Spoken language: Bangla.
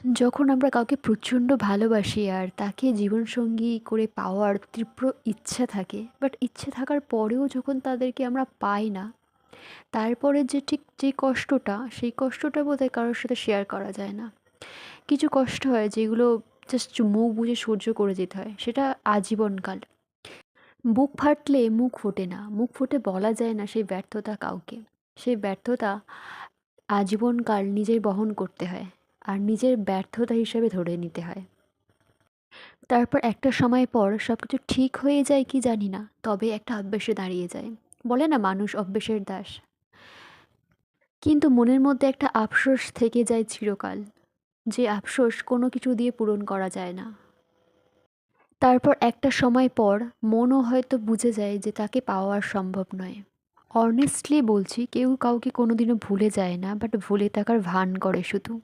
যখন আমরা কাউকে প্রচণ্ড ভালোবাসি আর তাকে জীবনসঙ্গী করে পাওয়ার তীব্র ইচ্ছা থাকে, বাট ইচ্ছে থাকার পরেও যখন তাদেরকে আমরা পাই না, তারপরে যে ঠিক যে কষ্টটা, সেই কষ্টটা বোধহয় কারোর সাথে শেয়ার করা যায় না। কিছু কষ্ট হয় যেগুলো জাস্ট মুখ বুজে সহ্য করে যেতে হয়, সেটা আজীবনকাল। বুক ফাটলে মুখ ফোটে না, মুখ ফুটে বলা যায় না সেই ব্যর্থতা কাউকে। সেই ব্যর্থতা আজীবনকাল নিজের বহন করতে হয়, আর নিজের ব্যর্থতা হিসেবে ধরে নিতে হয়। তারপর একটা সময় পর সব কিছু ঠিক হয়ে যায় কি জানি না, তবে একটা অভ্যেসে দাঁড়িয়ে যায়। বলে না, মানুষ অভ্যেসের দাস। কিন্তু মনের মধ্যে একটা আফসোস থেকে যায় চিরকাল, যে আফসোস কোনো কিছু দিয়ে পূরণ করা যায় না। তারপর একটা সময় পর মনও হয়তো বুঝে যায় যে তাকে পাওয়া আর সম্ভব নয়। অনেস্টলি বলছি, কেউ কাউকে কোনোদিনও ভুলে যায় না, বাট ভুলে থাকার ভান করে শুধু।